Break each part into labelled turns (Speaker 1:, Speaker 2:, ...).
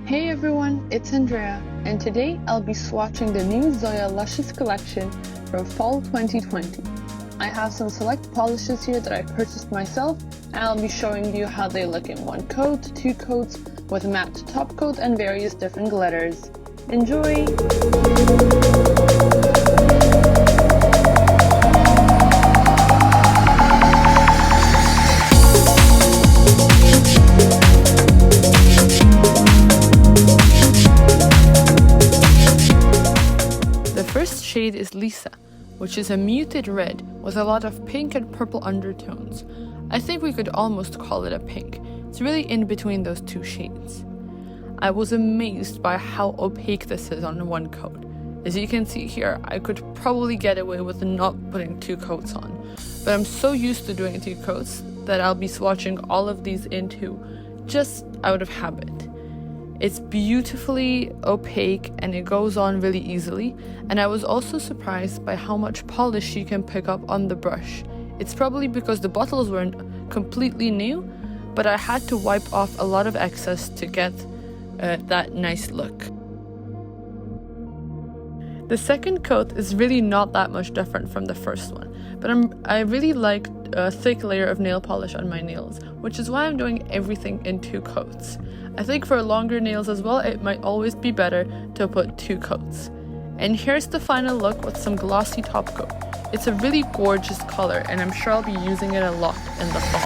Speaker 1: Hey everyone, it's Andrea, and today I'll be swatching the new ZOYA Luscious collection for Fall 2020. I have some select polishes here that I purchased myself, and I'll be showing you how they look in one coat, two coats, with a matte top coat and various different glitters. Enjoy! The first shade is Lisa, which is a muted red with a lot of pink and purple undertones. I think we could almost call it a pink. It's really in between those two shades. I was amazed by how opaque this is on one coat. As you can see here, I could probably get away with not putting two coats on, but I'm so used to doing two coats that I'll be swatching all of these into just out of habit. It's beautifully opaque and it goes on really easily, and I was also surprised by how much polish you can pick up on the brush. It's probably because the bottles weren't completely new, but I had to wipe off a lot of excess to get that nice look. The second coat is really not that much different from the first one, but I really like a thick layer of nail polish on my nails, which is why I'm doing everything in two coats. I think for longer nails as well, it might always be better to put two coats. And here's the final look with some glossy top coat. It's a really gorgeous color, and I'm sure I'll be using it a lot in the fall.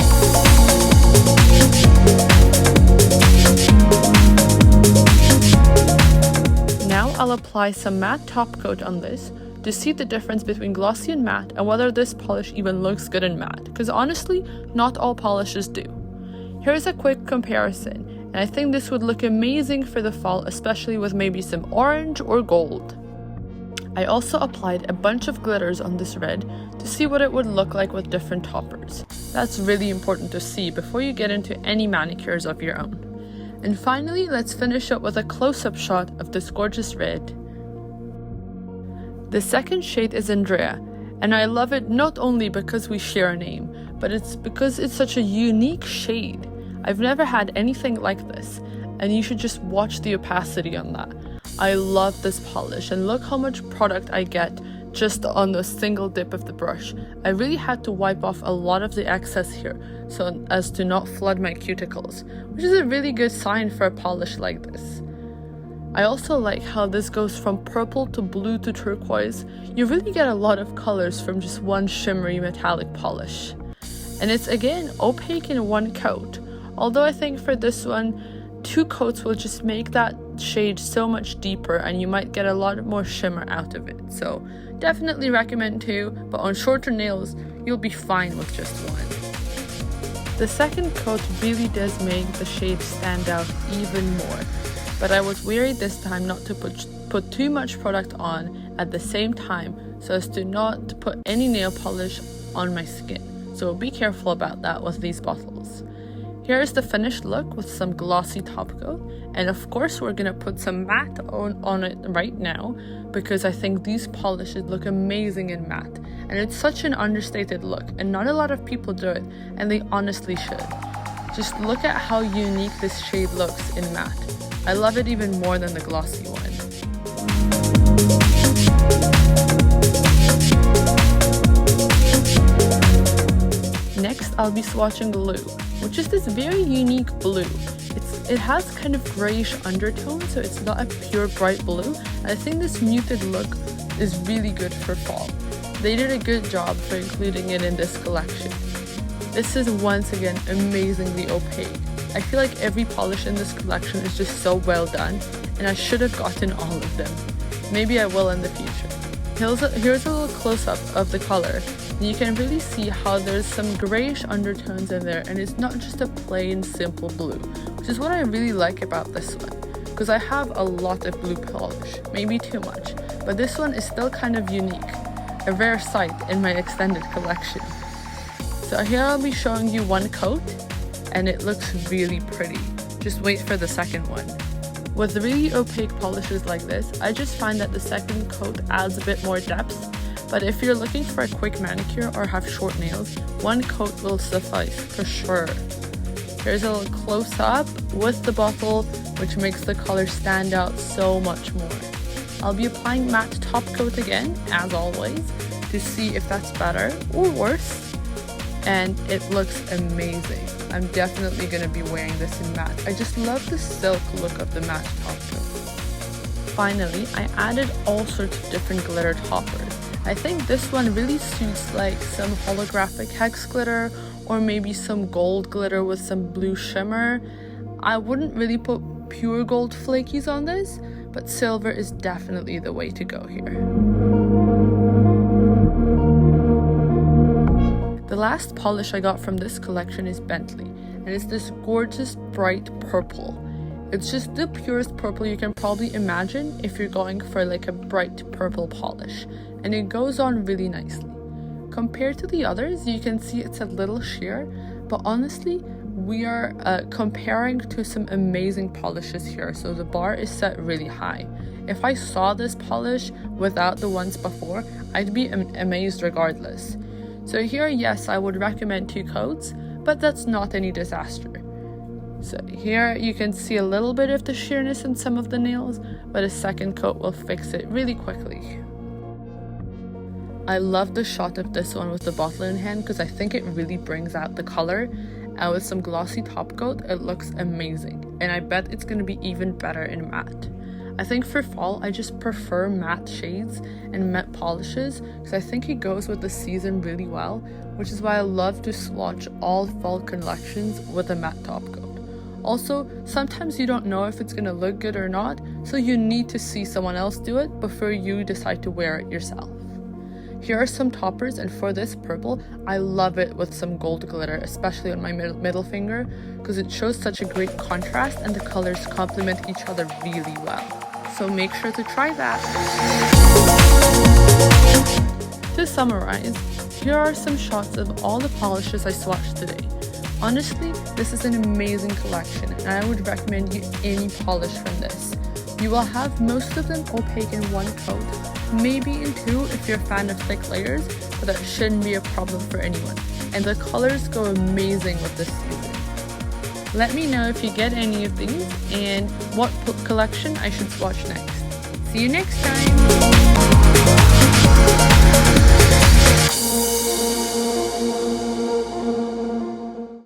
Speaker 1: Now I'll apply some matte top coat on this to see the difference between glossy and matte and whether this polish even looks good in matte, because honestly, not all polishes do. Here's a quick comparison, and I think this would look amazing for the fall, especially with maybe some orange or gold. I also applied a bunch of glitters on this red to see what it would look like with different toppers. That's really important to see before you get into any manicures of your own. And finally, let's finish up with a close-up shot of this gorgeous red. The second shade is Andrea, and I love it not only because we share a name, but it's because it's such a unique shade. I've never had anything like this, and you should just watch the opacity on that. I love this polish, and look how much product I get just on a single dip of the brush. I really had to wipe off a lot of the excess here so as to not flood my cuticles, which is a really good sign for a polish like this. I also like how this goes from purple to blue to turquoise. You really get a lot of colors from just one shimmery metallic polish. And it's again opaque in one coat, although I think for this one, two coats will just make that shade so much deeper and you might get a lot more shimmer out of it. So definitely recommend two, but on shorter nails, you'll be fine with just one. The second coat really does make the shade stand out even more, but I was wary this time not to put too much product on at the same time so as to not put any nail polish on my skin. So be careful about that with these bottles. Here's the finished look with some glossy top coat, and of course we're gonna put some matte on it right now because I think these polishes look amazing in matte, and it's such an understated look and not a lot of people do it, and they honestly should. Just look at how unique this shade looks in matte. I love it even more than the glossy one. Next, I'll be swatching Blue, which is this very unique blue. It has kind of grayish undertones, so it's not a pure bright blue. I think this muted look is really good for fall. They did a good job for including it in this collection. This is once again amazingly opaque. I feel like every polish in this collection is just so well done, and I should have gotten all of them. Maybe I will in the future. Here's a little close-up of the color. You can really see how there's some grayish undertones in there, and it's not just a plain simple blue, which is what I really like about this one, because I have a lot of blue polish, maybe too much, but this one is still kind of unique, a rare sight in my extended collection. So here I'll be showing you one coat, and it looks really pretty. Just wait for the second one. With really opaque polishes like this, I just find that the second coat adds a bit more depth. But if you're looking for a quick manicure or have short nails, one coat will suffice for sure. Here's a little close-up with the bottle, which makes the color stand out so much more. I'll be applying matte top coat again, as always, to see if that's better or worse. And it looks amazing. I'm definitely going to be wearing this in matte. I just love the silk look of the matte top coat. Finally, I added all sorts of different glitter toppers. I think this one really suits like some holographic hex glitter or maybe some gold glitter with some blue shimmer. I wouldn't really put pure gold flakies on this, but silver is definitely the way to go here. The last polish I got from this collection is Bentley, and it's this gorgeous bright purple. It's just the purest purple you can probably imagine if you're going for like a bright purple polish, and it goes on really nicely. Compared to the others, you can see it's a little sheer, but honestly, we are comparing to some amazing polishes here, so the bar is set really high. If I saw this polish without the ones before, I'd be amazed regardless. So here, yes, I would recommend 2 coats, but that's not any disaster. So here you can see a little bit of the sheerness in some of the nails, but a second coat will fix it really quickly. I love the shot of this one with the bottle in hand because I think it really brings out the color, and with some glossy top coat it looks amazing, and I bet it's going to be even better in matte. I think for fall I just prefer matte shades and matte polishes because I think it goes with the season really well, which is why I love to swatch all fall collections with a matte top coat. Also, sometimes you don't know if it's going to look good or not, so you need to see someone else do it before you decide to wear it yourself. Here are some toppers, and for this purple, I love it with some gold glitter, especially on my middle finger, because it shows such a great contrast and the colors complement each other really well. So make sure to try that. To summarize, here are some shots of all the polishes I swatched today. Honestly, this is an amazing collection, and I would recommend you any polish from this. You will have most of them opaque in 1 coat, maybe in 2 if you're a fan of thick layers, but that shouldn't be a problem for anyone. And the colors go amazing with this season. Let me know if you get any of these and what collection I should swatch next. See you next time!